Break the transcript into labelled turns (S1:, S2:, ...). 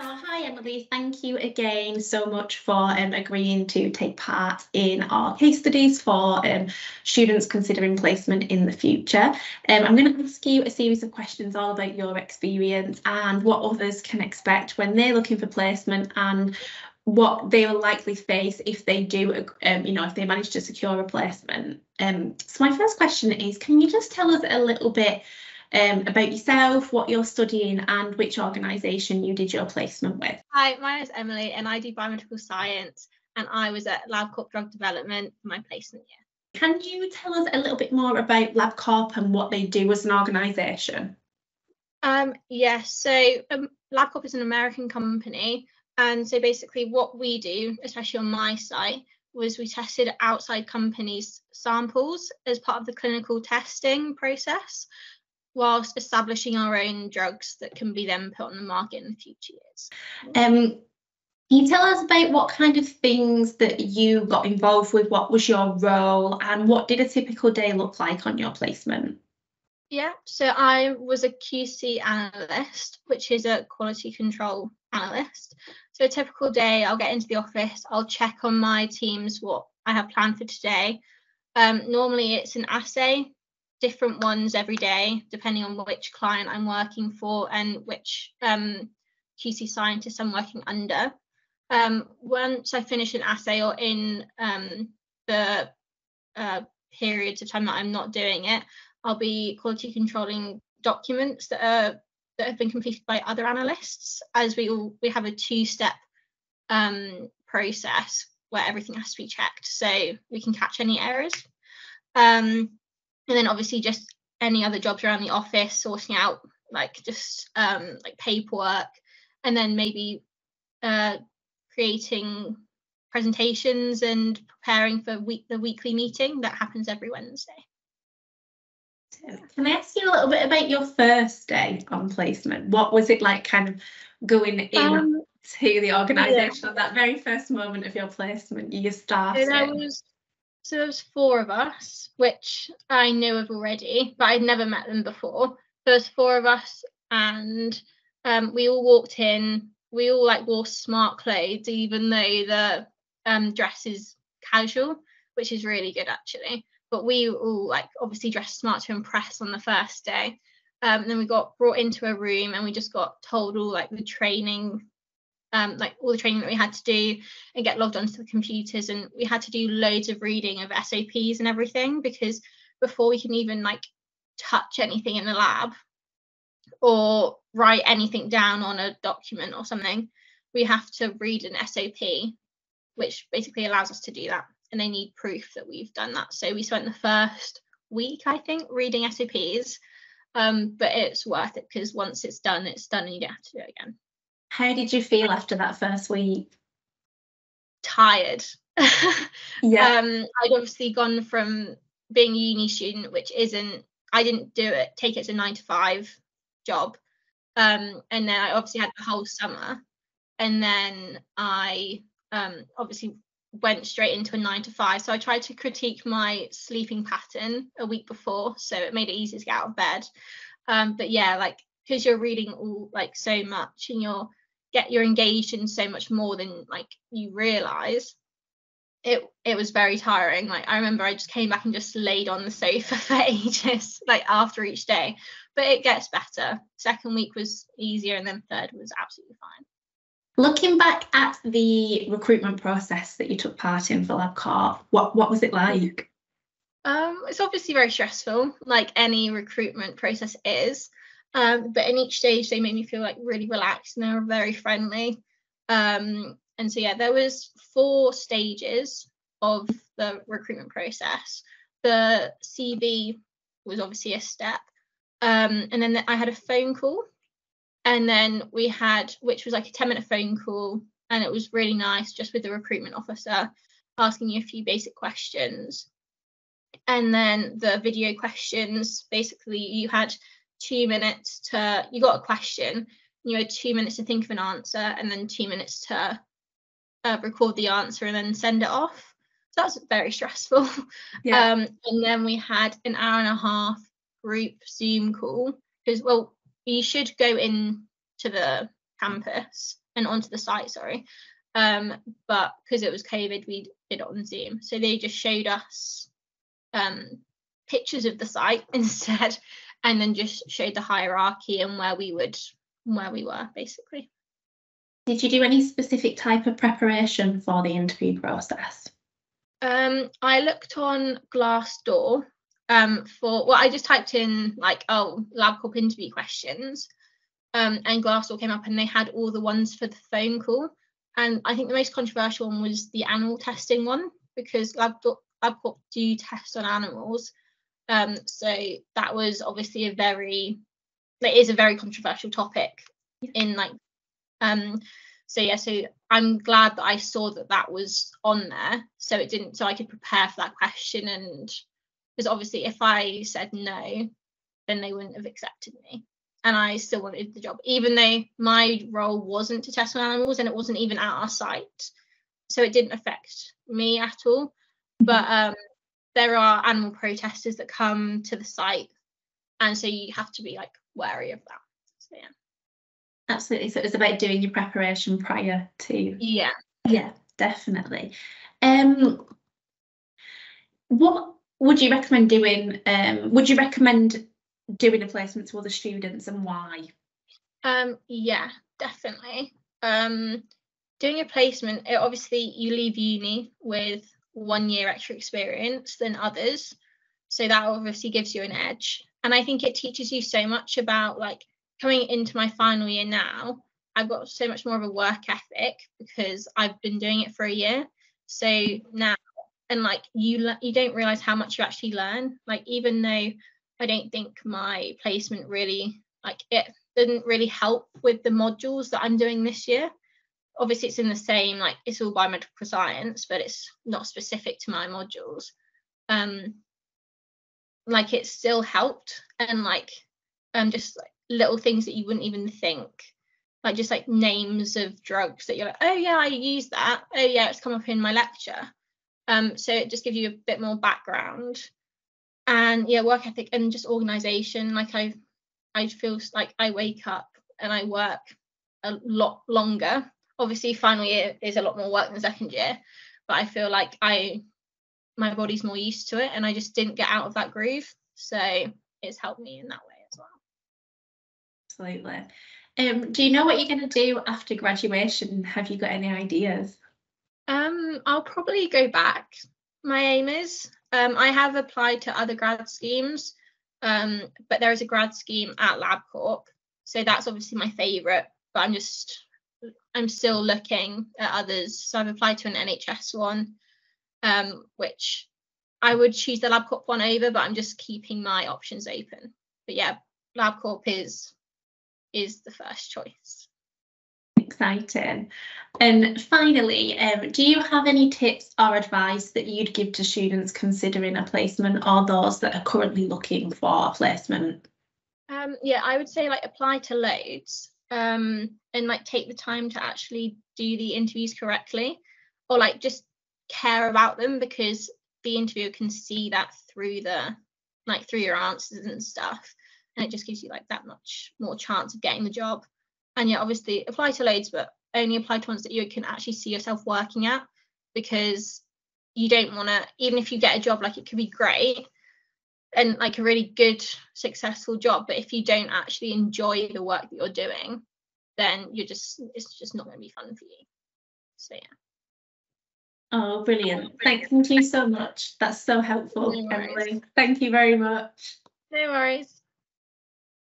S1: Hi Emily, thank you again so much for agreeing to take part in our case studies for students considering placement in the future. I'm going to ask you a series of questions all about your experience and what others can expect when they're looking for placement and what they will likely face if they do, if they manage to secure a placement. So my first question is, can you just tell us a little bit about yourself, what you're studying and which organisation you did your placement with?
S2: Hi, my name is Emily and I do biomedical science, and I was at LabCorp Drug Development for my placement year.
S1: Can you tell us a little bit more about LabCorp and what they do as an organisation?
S2: Yes, so LabCorp is an American company, and so basically what we do, especially on my site, was we tested outside companies' samples as part of the clinical testing process, whilst establishing our own drugs that can be then put on the market in the future years.
S1: Can you tell us about what kind of things that you got involved with? What was your role and what did a typical day look like on your placement?
S2: Yeah, so I was a QC analyst, which is a quality control analyst. So a typical day, I'll get into the office, I'll check on my teams what I have planned for today. Normally it's an assay, different ones every day, depending on which client I'm working for and which QC scientist I'm working under. Once I finish an assay or in the periods of time that I'm not doing it, I'll be quality controlling documents that have been completed by other analysts, as we have a two-step process where everything has to be checked so we can catch any errors. And then obviously just any other jobs around the office, sorting out like paperwork, and then maybe creating presentations and preparing for the weekly meeting that happens every Wednesday.
S1: Can I ask you a little bit about your first day on placement? What was it like kind of going in to the organisation on that very first moment of your placement you started?
S2: So there was 4 of us, which I knew of already, but I'd never met them before. There was 4 of us, and we all walked in. We all wore smart clothes, even though the dress is casual, which is really good actually. But we all obviously dressed smart to impress on the first day. And then we got brought into a room and we just got told all the training, all the training that we had to do and get logged onto the computers. And we had to do loads of reading of SOPs and everything, because before we can even touch anything in the lab or write anything down on a document or something, we have to read an SOP, which basically allows us to do that. And they need proof that we've done that. So we spent the first week, I think, reading SOPs, but it's worth it because once it's done and you don't have to do it again.
S1: How did you feel after that first week?
S2: Tired.
S1: Yeah.
S2: I'd obviously gone from being a uni student, which I didn't take it as a 9-to-5 job. And then I obviously had the whole summer. And then I obviously went straight into a 9-to-5. So I tried to critique my sleeping pattern a week before, so it made it easy to get out of bed. But yeah, because you're reading all so much and you're engaged in so much more than you realize, it was very tiring. I remember I just came back and just laid on the sofa for ages after each day, but it gets better. Second week was easier, and then third was absolutely fine.
S1: Looking back at the recruitment process that you took part in for LabCorp, what was it like?
S2: It's obviously very stressful, like any recruitment process is. But in each stage, they made me feel really relaxed, and they were very friendly. And so yeah, there was 4 stages of the recruitment process. The CV was obviously a step, and then I had a phone call. And then we had, which was a 10-minute phone call, and it was really nice, just with the recruitment officer asking you a few basic questions. And then the video questions, basically you had 2 minutes you got a question, you had 2 minutes to think of an answer, and then 2 minutes to record the answer and then send it off. So that's very stressful. Yeah. And then we had an hour and a half group Zoom call, because, well, you should go in to the campus and onto the site, sorry. But because it was COVID, we did it on Zoom. So they just showed us pictures of the site instead, and then just showed the hierarchy and where we were, basically.
S1: Did you do any specific type of preparation for the interview process?
S2: I looked on Glassdoor I just typed in like, LabCorp interview questions, and Glassdoor came up and they had all the ones for the phone call. And I think the most controversial one was the animal testing one, because LabCorp do test on animals. So that was obviously it is a very controversial topic in like, so I'm glad that I saw that was on there, so I could prepare for that question. And because obviously if I said no, then they wouldn't have accepted me, and I still wanted the job, even though my role wasn't to test on animals and it wasn't even at our site, so it didn't affect me at all. But there are animal protesters that come to the site, and so you have to be like wary of that. So yeah.
S1: Absolutely. So it's about doing your preparation prior to.
S2: Yeah,
S1: definitely. What would you recommend doing? Would you recommend doing a placement to other students, and why?
S2: Yeah, definitely. Doing a placement, obviously you leave uni with 1 year extra experience than others, so that obviously gives you an edge. And I think it teaches you so much about, like, coming into my final year now, I've got so much more of a work ethic because I've been doing it for a year. So now, and like you don't realize how much you actually learn. Like, even though I don't think my placement really, like, it didn't really help with the modules that I'm doing this year. Obviously it's in the same, like, it's all biomedical science, but it's not specific to my modules. Like, it still helped, and like just like little things that you wouldn't even think, like just like names of drugs that you're like, oh yeah, I use that, oh yeah, it's come up in my lecture. So it just gives you a bit more background. And yeah, work ethic and just organization. Like, I feel like I wake up and I work a lot longer. Obviously final year is a lot more work than second year, but I feel like my body's more used to it, and I just didn't get out of that groove, so it's helped me in that way as well.
S1: Absolutely. Do you know what you're going to do after graduation? Have you got any ideas?
S2: I'll probably go back. My aim is, I have applied to other grad schemes, but there is a grad scheme at LabCorp, so that's obviously my favourite, but I'm still looking at others. So I've applied to an NHS one, which I would choose the LabCorp one over, but I'm just keeping my options open. But yeah, LabCorp is the first choice.
S1: Exciting. And finally, do you have any tips or advice that you'd give to students considering a placement, or those that are currently looking for a placement?
S2: Yeah, I would say, like, apply to loads, and like take the time to actually do the interviews correctly, or like just care about them, because the interviewer can see that through your answers and stuff, and it just gives you like that much more chance of getting the job. And yeah, obviously apply to loads, but only apply to ones that you can actually see yourself working at, because you don't want to, even if you get a job, like, it could be great and like a really good successful job, but if you don't actually enjoy the work that you're doing, then it's just not going to be fun for you. So yeah.
S1: Oh, brilliant. Thank you so much. That's so helpful,
S2: No worries.
S1: Emily. Thank you very much.
S2: No worries.